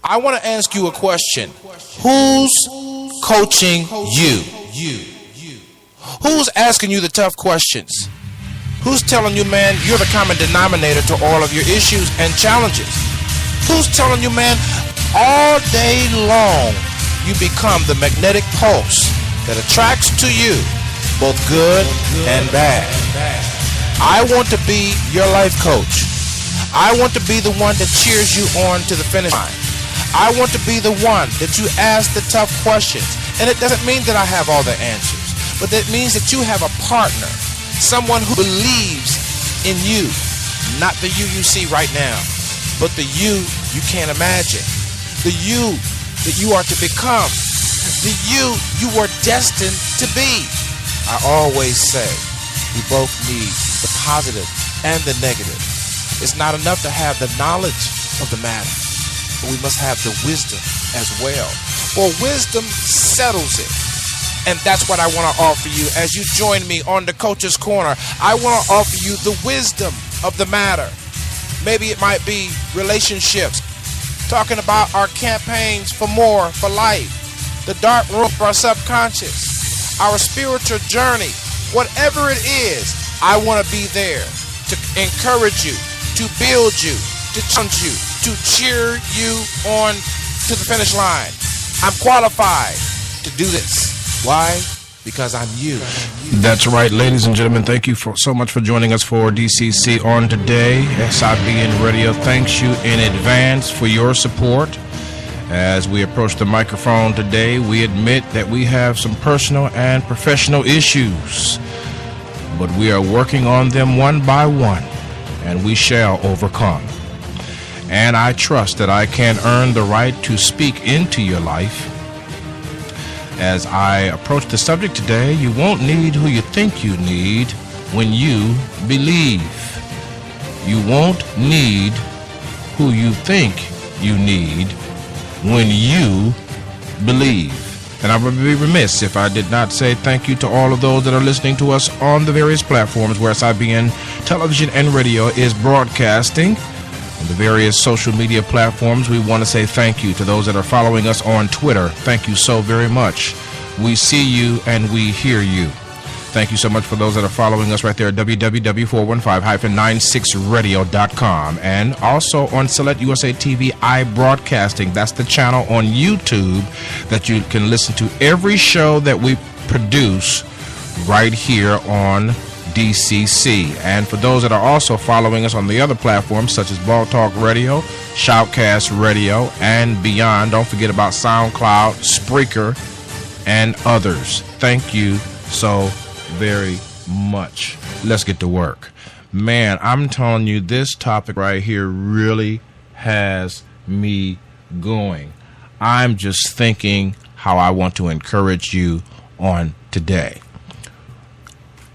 I want to ask you a question. Who's coaching you? Who's asking you the tough questions? Who's telling you, man, you're the common denominator to all of your issues and challenges? Who's telling you, man, all day long you become the magnetic pulse that attracts to you both good and bad? I want to be your life coach. I want to be the one that cheers you on to the finish line. I want to be the one that you ask the tough questions. And it doesn't mean that I have all the answers, but that means that you have a partner, someone who believes in you, not the you see right now, but the you can't imagine, the you that you are to become, the you are destined to be. I always say we both need the positive and the negative. It's not enough to have the knowledge of the matter, but we must have the wisdom as well. For wisdom settles it. And that's what I want to offer you as you join me on the Coach's Corner. I want to offer you the wisdom of the matter. Maybe it might be relationships, talking about our campaigns for more, for life, the dark room of our subconscious, our spiritual journey. Whatever it is, I want to be there to encourage you, to build you, to challenge you, to cheer you on to the finish line. I'm qualified to do this. Why? Because I'm you. That's right, ladies and gentlemen. Thank you so much for joining us for DCC on today. SIBN Radio thanks you in advance for your support. As we approach the microphone today, we admit that we have some personal and professional issues, but we are working on them one by one, and we shall overcome. And I trust that I can earn the right to speak into your life. As I approach the subject today, you won't need who you think you need when you believe. You won't need who you think you need when you believe. And I would be remiss if I did not say thank you to all of those that are listening to us on the various platforms where SIBN television and radio is broadcasting. On the various social media platforms, we want to say thank you to those that are following us on Twitter. Thank you so very much. We see you and we hear you. Thank you so much for those that are following us right there at www.415-96radio.com, and also on Select USA TV iBroadcasting. That's the channel on YouTube that you can listen to every show that we produce right here on DCC. And for those that are also following us on the other platforms such as Ball Talk Radio, Shoutcast Radio, and beyond, don't forget about SoundCloud, Spreaker, and others. Thank you so very much. Let's get to work. Man, I'm telling you, this topic right here really has me going. I'm just thinking how I want to encourage you on today.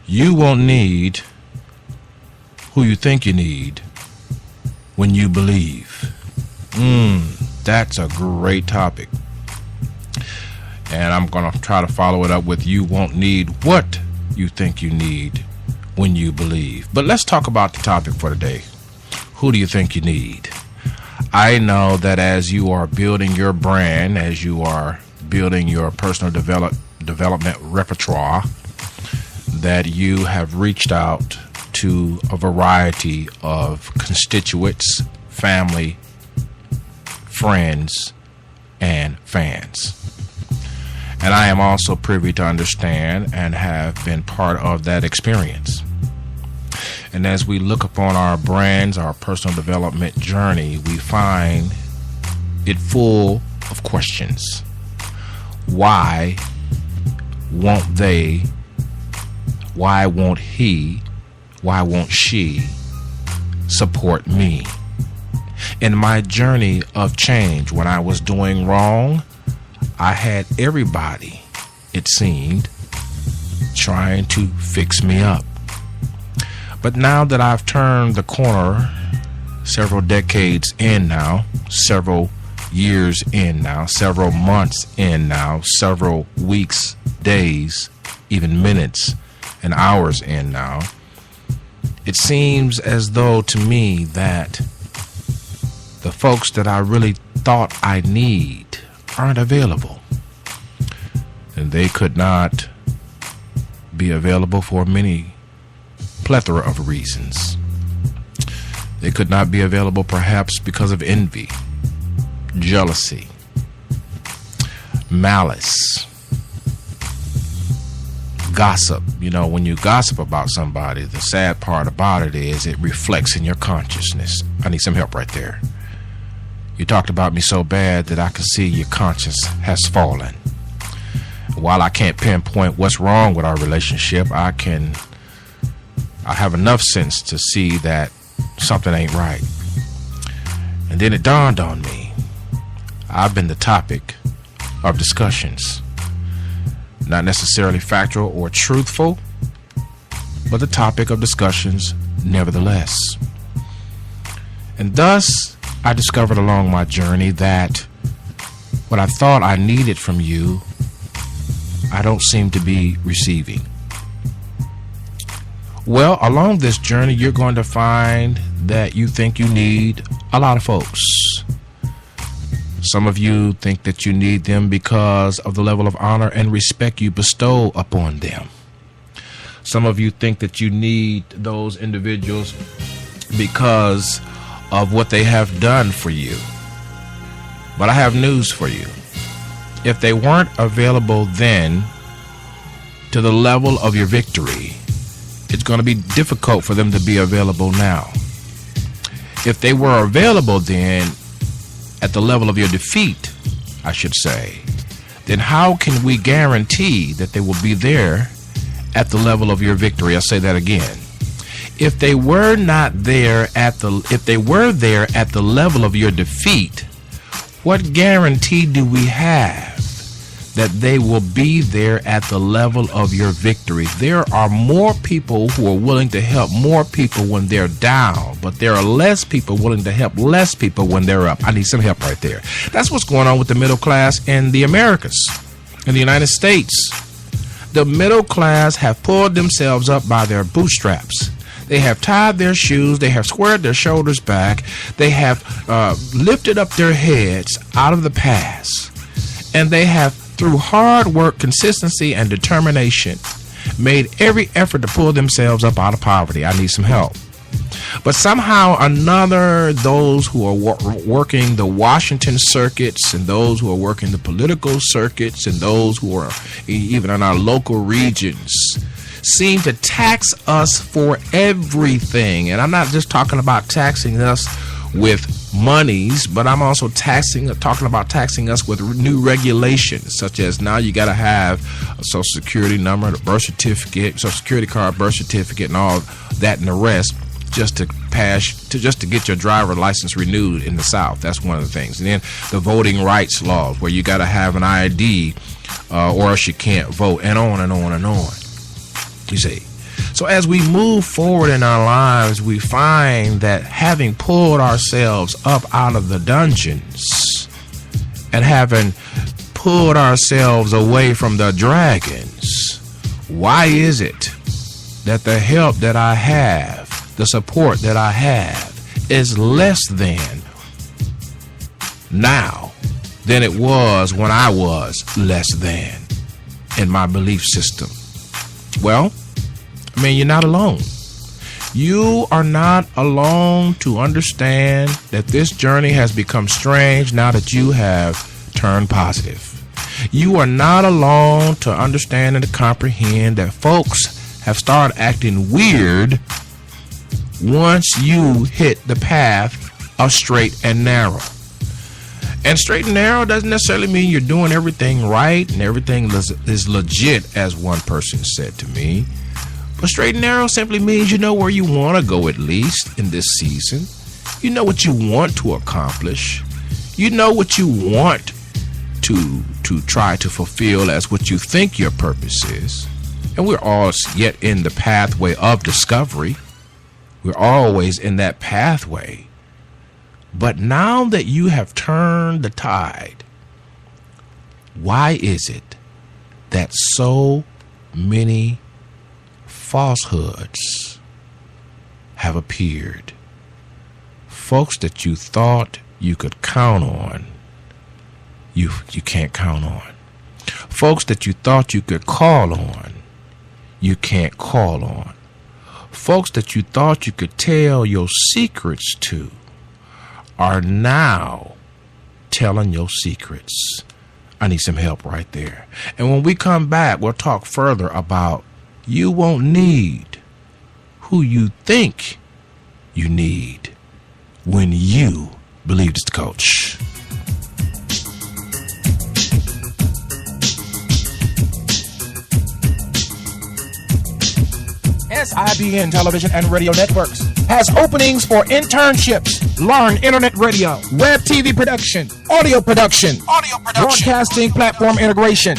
You won't need who you think you need when you believe. That's a great topic. And I'm going to try to follow it up with you won't need what you think you need when you believe. But let's talk about the topic for today. Who do you think you need? I know that as you are building your brand, as you are building your personal development repertoire, that you have reached out to a variety of constituents, family, friends, and fans. And I am also privy to understand and have been part of that experience. And as we look upon our brands, our personal development journey, we find it full of questions. Why won't they? Why won't he? Why won't she support me? In my journey of change, when I was doing wrong, I had everybody, it seemed, trying to fix me up. But now that I've turned the corner, several decades in now, several years in now, several months in now, several weeks, days, even minutes and hours in now, it seems as though to me that the folks that I really thought I need aren't available. And they could not be available for many plethora of reasons. They could not be available perhaps because of envy, jealousy, malice, gossip. You know, when you gossip about somebody, the sad part about it is it reflects in your consciousness. I need some help right there. You talked about me so bad that I can see your conscience has fallen. While I can't pinpoint what's wrong with our relationship, I have enough sense to see that something ain't right. And then it dawned on me, I've been the topic of discussions. Not necessarily factual or truthful, but the topic of discussions nevertheless. And thus, I discovered along my journey that what I thought I needed from you, I don't seem to be receiving. Well, along this journey, you're going to find that you think you need a lot of folks. Some of you think that you need them because of the level of honor and respect you bestow upon them. Some of you think that you need those individuals because of what they have done for you. But I have news for you. If they weren't available then to the level of your victory, it's going to be difficult for them to be available now. If they were available then at the level of your defeat, I should say, then how can we guarantee that they will be there at the level of your victory? I'll say that again. If they were there at the level of your defeat, what guarantee do we have that they will be there at the level of your victory? There are more people who are willing to help more people when they're down, but there are less people willing to help less people when they're up. I need some help right there. That's what's going on with the middle class in the Americas, in the United States. The middle class have pulled themselves up by their bootstraps. They have tied their shoes. They have squared their shoulders back. They have lifted up their heads out of the past. And they have, through hard work, consistency, and determination, made every effort to pull themselves up out of poverty. I need some help. But somehow or another, those who are working the Washington circuits and those who are working the political circuits and those who are even in our local regions seem to tax us for everything. And I'm not just talking about taxing us with monies, but I'm also talking about taxing us with new regulations, such as now you got to have a social security number, the birth certificate, social security card, birth certificate, and all that and the rest, just to get your driver license renewed in the South. That's one of the things. And then the voting rights laws, where you got to have an ID or else you can't vote, and on and on and on. You see. So as we move forward in our lives, we find that having pulled ourselves up out of the dungeons and having pulled ourselves away from the dragons, why is it that the help that I have, the support that I have, is less than now than it was when I was less than in my belief system? Well, I mean, you're not alone. You are not alone to understand that this journey has become strange now that you have turned positive. You are not alone to understand and to comprehend that folks have started acting weird once you hit the path of straight and narrow. And straight and narrow doesn't necessarily mean you're doing everything right and everything is legit, as one person said to me. But straight and narrow simply means you know where you want to go, at least in this season. You know what you want to accomplish. You know what you want to try to fulfill as what you think your purpose is. And we're all yet in the pathway of discovery. We're always in that pathway. But now that you have turned the tide, why is it that so many falsehoods have appeared? Folks that you thought you could count on, you can't count on. Folks that you thought you could call on, you can't call on. Folks that you thought you could tell your secrets to are now telling your secrets. I need some help right there. And when we come back, we'll talk further about you won't need who you think you need when you believe it's the coach. SIBN Television and Radio Networks has openings for internships. Learn internet radio, web TV production, audio production, broadcasting platform integration,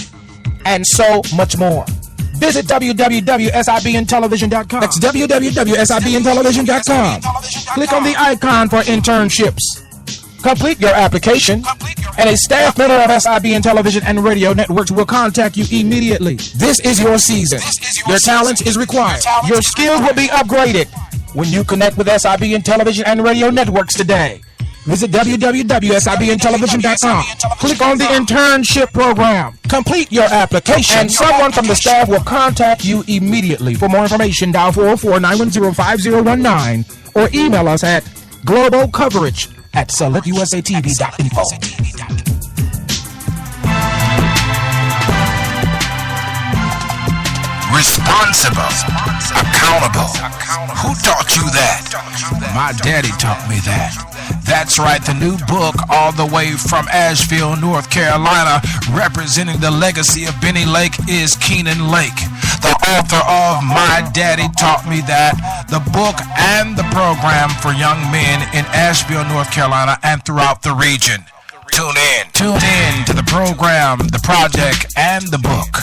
and so much more. Visit www.sibntelevision.com. That's www.sibntelevision.com. Click on the icon for internships. Complete your application, and a staff member of SIBN Television and Radio Networks will contact you immediately. This is your season. Your talent is required. Your skills will be upgraded when you connect with SIBN Television and Radio Networks today. Visit www.sibntelevision.com. Click on the internship program. Complete your application, and someone from the staff will contact you immediately. For more information, dial 404-910-5019 or email us at globalcoverage@selectusatv.info. Responsible, accountable. Who taught you that? My daddy taught me that. That's right, the new book, all the way from Asheville, North Carolina, representing the legacy of Benny Lake, is Keenan Lake, the author of My Daddy Taught Me That, the book and the program for young men in Asheville, North Carolina, and throughout the region. Tune in to the program, the project, and the book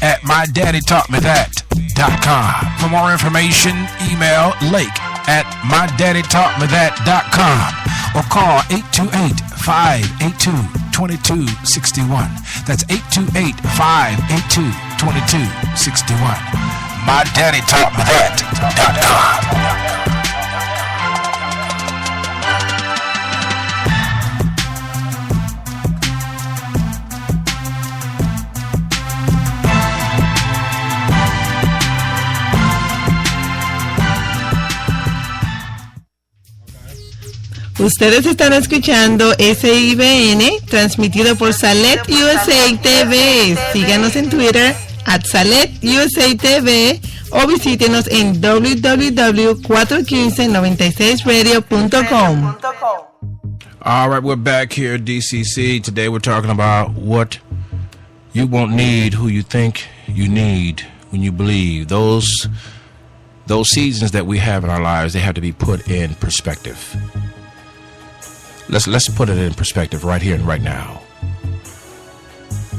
at mydaddytaughtmethat.com. For more information, email lake@mydaddytaughtmethat.com or call 828-582-2261. That's 828-582-2261. mydaddytaughtmethat.com. Ustedes están escuchando SIBN, transmitido por Salet USA TV. Síganos en Twitter @SaletUSATV o visítenos en www.41596radio.com. All right, we're back here at DCC. Today we're talking about what you won't need, who you think you need when you believe. Those seasons that we have in our lives, they have to be put in perspective. Let's put it in perspective right here and right now.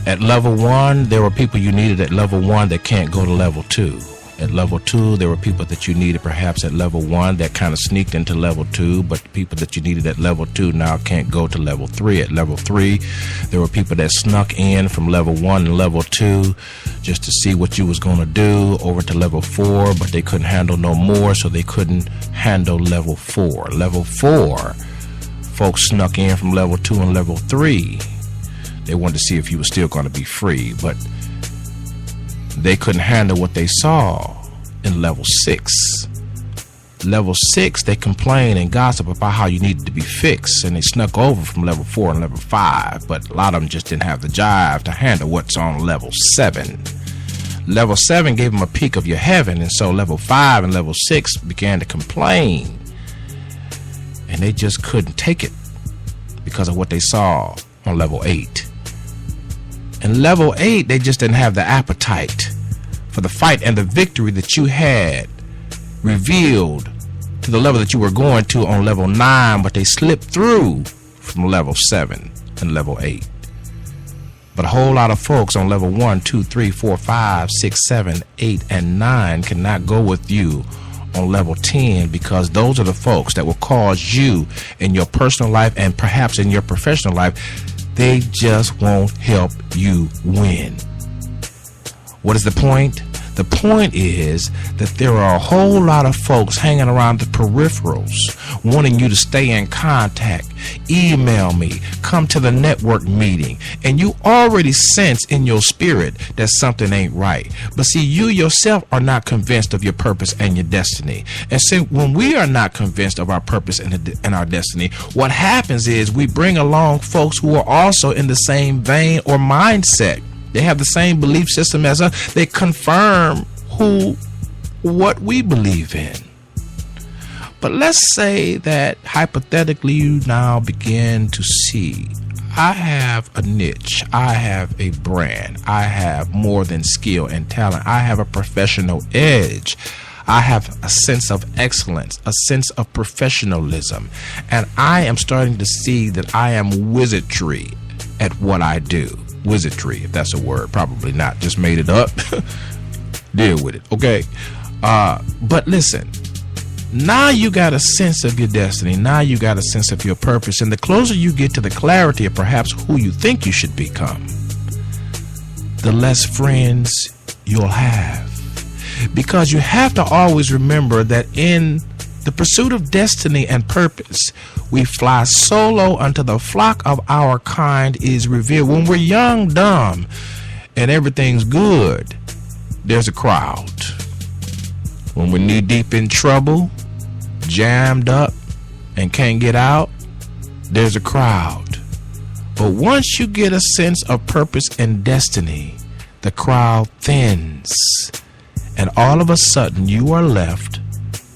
At level 1, there were people you needed at level 1 that can't go to level 2. At level 2, there were people that you needed perhaps at level 1 that kind of sneaked into level 2, but people that you needed at level 2 now can't go to level 3. At level 3, there were people that snuck in from level 1 and level 2 just to see what you was going to do over to level 4, but they couldn't handle no more, so they couldn't handle level 4. Level 4, folks snuck in from level 2 and level 3. They wanted to see if you were still going to be free, but they couldn't handle what they saw in level 6. Level 6, they complained and gossip about how you needed to be fixed, and they snuck over from level 4 and level 5, but a lot of them just didn't have the jive to handle what's on level 7. Level 7 gave them a peek of your heaven, and so level 5 and level 6 began to complain. And they just couldn't take it because of what they saw on level 8. And level 8, they just didn't have the appetite for the fight and the victory that you had revealed to the level that you were going to on level 9, but they slipped through from level 7 and level 8. But a whole lot of folks on level 1, 2, 3, 4, 5, 6, 7, 8, and 9 cannot go with you on level 10, because those are the folks that will cause you in your personal life and perhaps in your professional life, they just won't help you win. What is the point? The point is that there are a whole lot of folks hanging around the peripherals wanting you to stay in contact, email me, come to the network meeting, and you already sense in your spirit that something ain't right. But see, you yourself are not convinced of your purpose and your destiny. And so when we are not convinced of our purpose and our destiny, what happens is we bring along folks who are also in the same vein or mindset. They have the same belief system as us. They confirm what we believe in. But let's say that hypothetically you now begin to see, I have a niche, I have a brand, I have more than skill and talent, I have a professional edge, I have a sense of excellence, a sense of professionalism, and I am starting to see that I am wizardry at what I do. Wizardry, if that's a word, probably not, just made it up. Deal with it, okay? But listen, now you got a sense of your destiny. Now you got a sense of your purpose. And the closer you get to the clarity of perhaps who you think you should become, the less friends you'll have. Because you have to always remember that in the pursuit of destiny and purpose, we fly solo until the flock of our kind is revealed. When we're young, dumb, and everything's good, there's a crowd. When we're knee deep in trouble, jammed up, and can't get out, there's a crowd. But once you get a sense of purpose and destiny, the crowd thins. And all of a sudden, you are left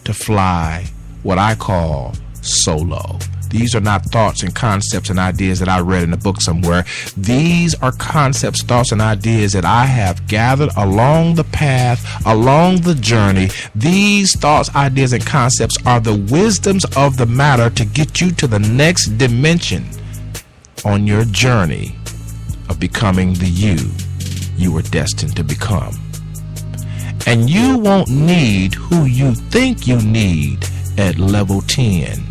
to fly what I call solo. These are not thoughts and concepts and ideas that I read in a book somewhere. These are concepts, thoughts, and ideas that I have gathered along the path, along the journey. These thoughts, ideas, and concepts are the wisdoms of the matter to get you to the next dimension on your journey of becoming the you were destined to become. And you won't need who you think you need at level 10.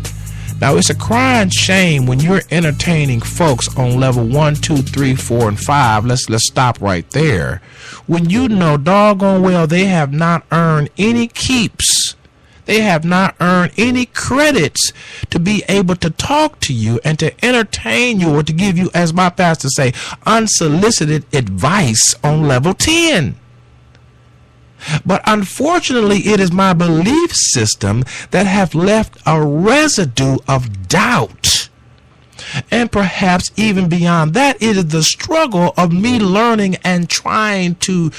Now, it's a crying shame when you're entertaining folks on level 1, 2, 3, 4, and 5. Let's stop right there. When you know doggone well they have not earned any keeps. They have not earned any credits to be able to talk to you and to entertain you or to give you, as my pastor say, unsolicited advice on level 10. But unfortunately, it is my belief system that have left a residue of doubt. And perhaps even beyond that, it is the struggle of me learning and trying to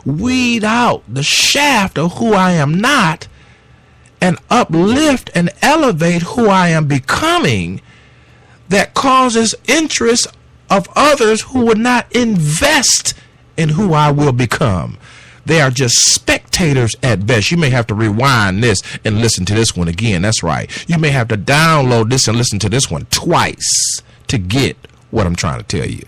weed out the shaft of who I am not and uplift and elevate who I am becoming that causes interest of others who would not invest in who I will become. They are just spectators at best. You may have to rewind this and listen to this one again. That's right. You may have to download this and listen to this one twice to get what I'm trying to tell you.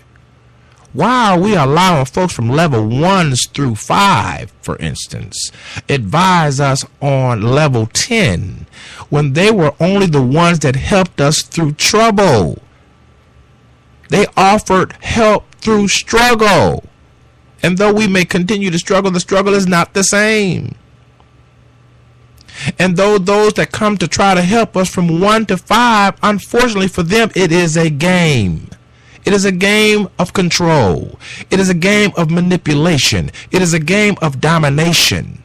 Why are we allowing folks from level 1s through 5, for instance, advise us on level 10 when they were only the ones that helped us through trouble? They offered help through struggle. And though we may continue to struggle, the struggle is not the same. And though those that come to try to help us from 1 to 5, unfortunately for them, it is a game. It is a game of control. It is a game of manipulation. It is a game of domination.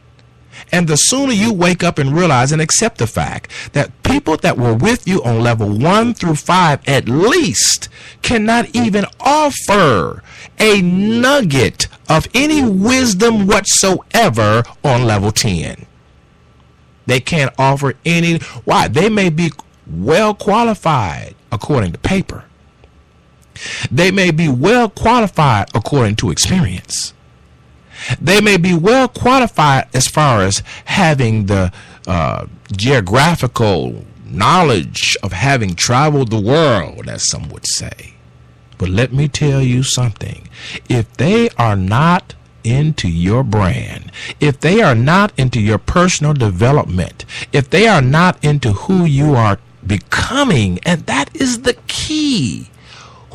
And the sooner you wake up and realize and accept the fact that people that were with you on level 1 through 5 at least cannot even offer a nugget of any wisdom whatsoever on level 10. They can't offer any. Why? They may be well qualified according to paper. They may be well qualified according to experience. They may be well qualified as far as having the geographical knowledge of having traveled the world, as some would say. But let me tell you something. If they are not into your brand, if they are not into your personal development, if they are not into who you are becoming, and that is the key.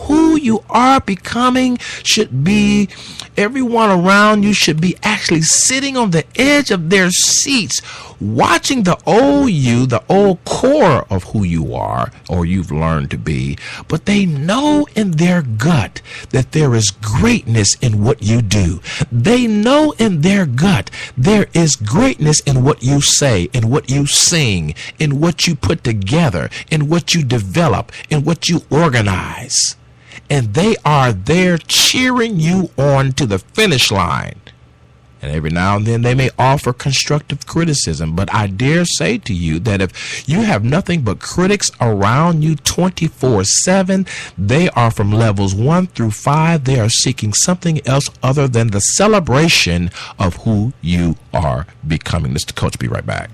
Who you are becoming should be Everyone around you should be actually sitting on the edge of their seats, watching the old you, the old core of who you are or you've learned to be. But they know in their gut that there is greatness in what you do. They know in their gut there is greatness in what you say, in what you sing, in what you put together, in what you develop, in what you organize. And they are there cheering you on to the finish line. And every now and then they may offer constructive criticism, but I dare say to you that if you have nothing but critics around you 24/7, they are from levels 1 through 5. They are seeking something else other than the celebration of who you are becoming. Mr. Coach, be right back.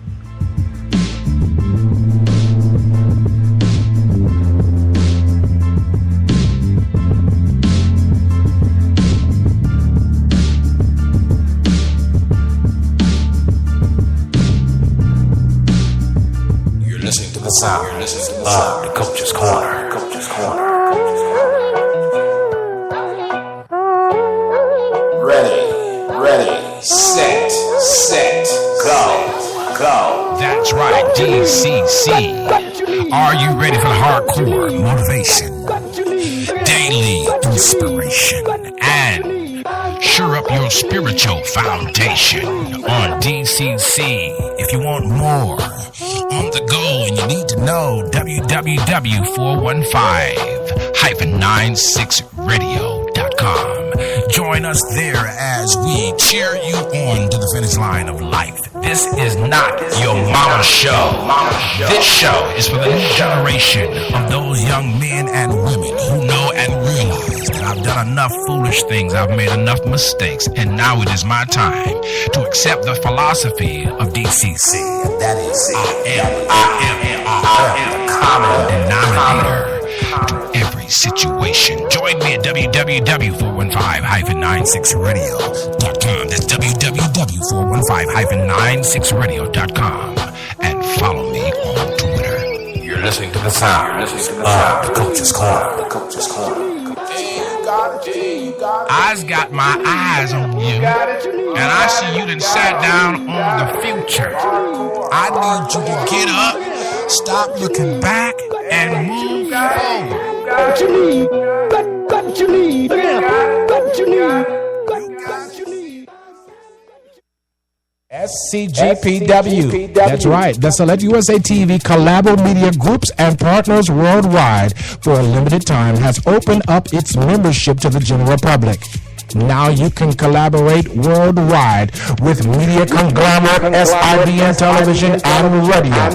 Listening to the sound. You're listening to the sound. The Coach's Corner. Coach's Corner. Ready, set, go. That's right, DCC. Are you ready for the hardcore motivation, daily inspiration, and shore up your spiritual foundation on DCC? If you want more on the go and you need to know, www.415-96radio.com. Join us there as we cheer you on to the finish line of life. This is not your mama's show. This show is for the new generation of those young men and women who know and realize that I've done enough foolish things, I've made enough mistakes, and now it is my time to accept the philosophy of DCC. That is, I am the common denominator to every situation. Join me at www.415-96radio.com. That's www.415-96radio.com. And follow me on Twitter. You're listening to the sound. The Coach's Corner. The Coach's Corner. I's got my eyes on you, and I see you done sat down on the future. I need you to get up, stop looking back, and move forward. SCGPW. That's right. The Select USA TV Collabo Media Groups and Partners Worldwide for a limited time has opened up its membership to the general public. Now you can collaborate worldwide with media conglomerate SIBN Television and Radio.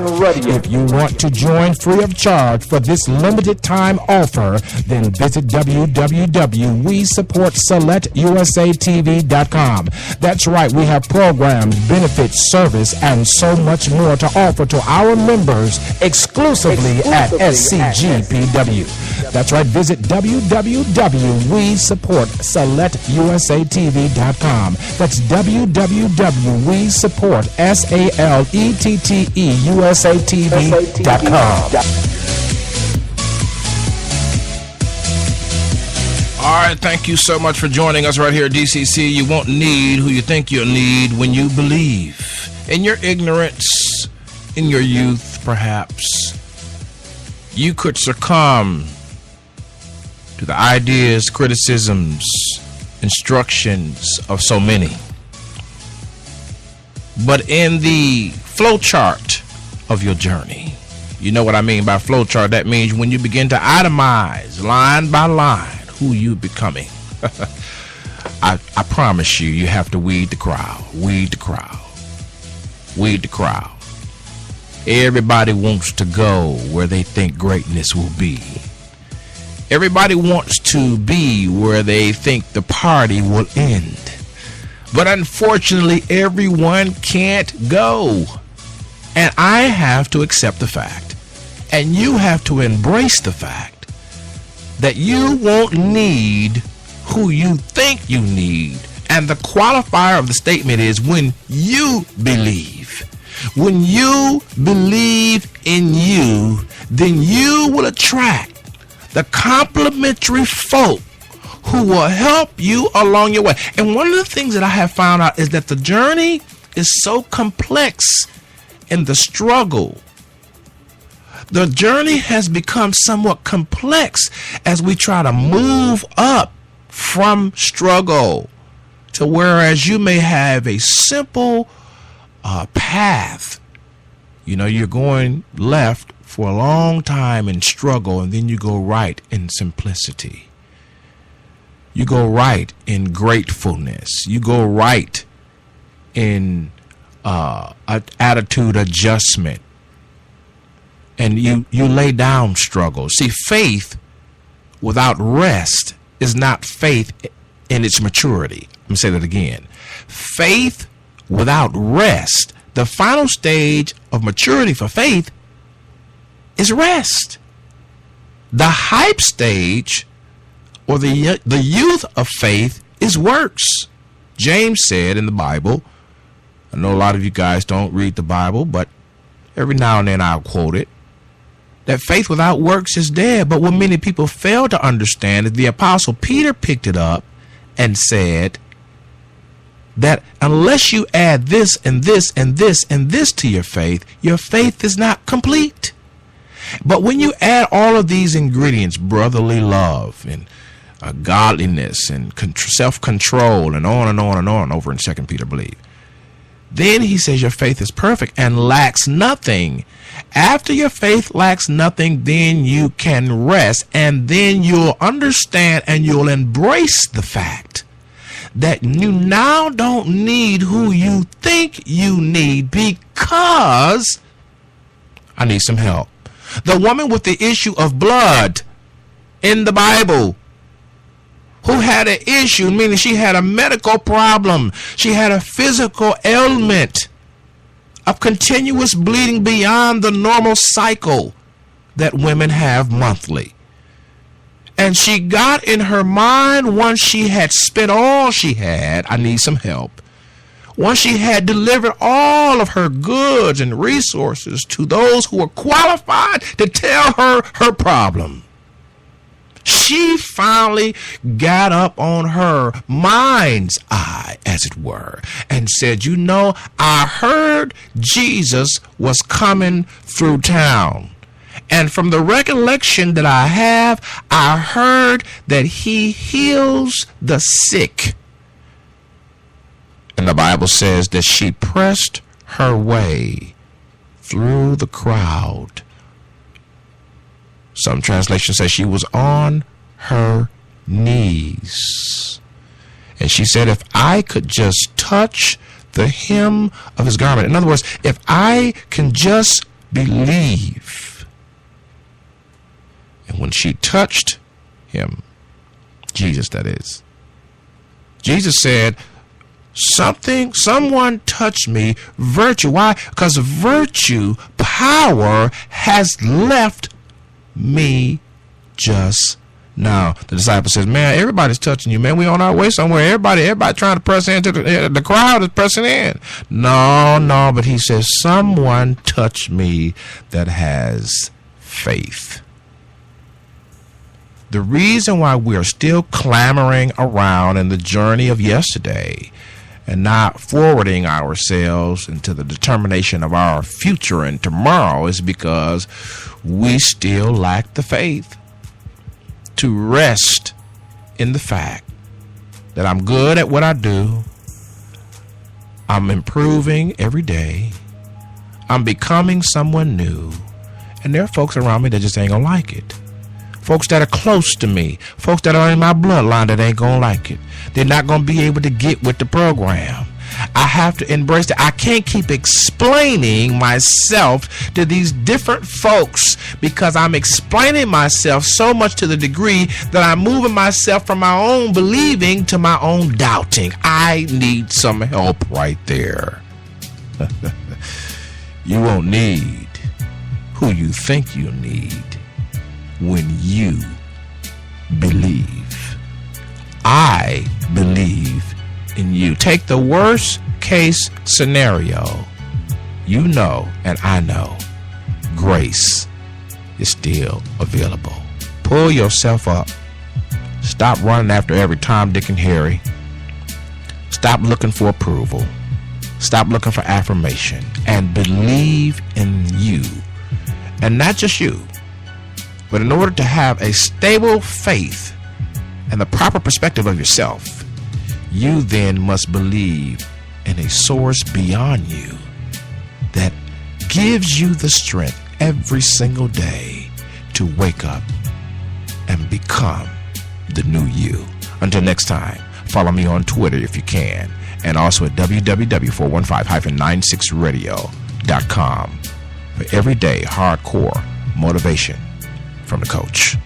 If you want to join free of charge for this limited time offer, then visit www.WeSupportSelectUSATV.com. That's right, we have programs, benefits, service, and so much more to offer to our members exclusively at SCGPW. That's right, visit www.WeSupportSelectUSATV.com. That's www.WeSupportSelectUSATV.com. All right, thank you so much for joining us right here at DCC. You won't need who you think you'll need when you believe. In your ignorance, in your youth, perhaps, you could succumb to the ideas, criticisms, instructions of so many. But in the flow chart of your journey, you know what I mean by flow chart. That means when you begin to itemize line by line who you're becoming. I promise you, you have to weed the crowd. Weed the crowd. Weed the crowd. Everybody wants to go where they think greatness will be. Everybody wants to be where they think the party will end. But unfortunately, everyone can't go. And I have to accept the fact, and you have to embrace the fact, that you won't need who you think you need. And the qualifier of the statement is when you believe. When you believe in you, then you will attract the complimentary folk who will help you along your way. And one of the things that I have found out is that the journey is so complex in the struggle. The journey has become somewhat complex as we try to move up from struggle to whereas you may have a simple path. You know, you're going left for a long time in struggle, and then you go right in simplicity. You go right in gratefulness. You go right in attitude adjustment. And you lay down struggle. See, faith without rest is not faith in its maturity. Let me say that again. Faith without rest, the final stage of maturity for faith is rest. The hype stage or the youth of faith is works. James said in the Bible, I know a lot of you guys don't read the Bible, but every now and then I'll quote it, that faith without works is dead. But what many people fail to understand is the Apostle Peter picked it up and said that unless you add this and this and this and this to your faith is not complete. But when you add all of these ingredients, brotherly love and godliness and self-control and on and on and on over in 2 Peter, believe, then he says your faith is perfect and lacks nothing. After your faith lacks nothing, then you can rest, and then you'll understand and you'll embrace the fact that you now don't need who you think you need, because I need some help. The woman with the issue of blood in the Bible, who had an issue, meaning she had a medical problem, she had a physical ailment of continuous bleeding beyond the normal cycle that women have monthly. And she got in her mind, once she had spent all she had, I need some help. Once she had delivered all of her goods and resources to those who were qualified to tell her her problem, she finally got up on her mind's eye, as it were, and said, you know, I heard Jesus was coming through town. And from the recollection that I have, I heard that he heals the sick. And the Bible says that she pressed her way through the crowd. Some translations say she was on her knees. And she said, if I could just touch the hem of his garment. In other words, if I can just believe. And when she touched him, Jesus that is, Jesus said, someone touched me, virtue. Why? Because virtue, power has left me just now. The disciple says, man, everybody's touching you, man. We on our way somewhere. Everybody trying to press into the crowd is pressing in. No, but he says, someone touched me that has faith. The reason why we are still clamoring around in the journey of yesterday and not forwarding ourselves into the determination of our future and tomorrow is because we still lack the faith to rest in the fact that I'm good at what I do. I'm improving every day. I'm becoming someone new. And there are folks around me that just ain't gonna like it. Folks that are close to me, folks that are in my bloodline that ain't gonna like it. They're not gonna be able to get with the program. I have to embrace that. I can't keep explaining myself to these different folks because I'm explaining myself so much to the degree that I'm moving myself from my own believing to my own doubting. I need some help right there. You won't need who you think you need when you believe. I believe in you. Take the worst case scenario. You know, and I know, grace is still available. Pull yourself up Stop running after every Tom, Dick, and Harry. Stop looking for approval. Stop looking for affirmation. And believe in you. And not just you, but in order to have a stable faith and the proper perspective of yourself, you then must believe in a source beyond you that gives you the strength every single day to wake up and become the new you. Until next time, follow me on Twitter if you can, and also at www.415-96radio.com for everyday hardcore motivation from the coach.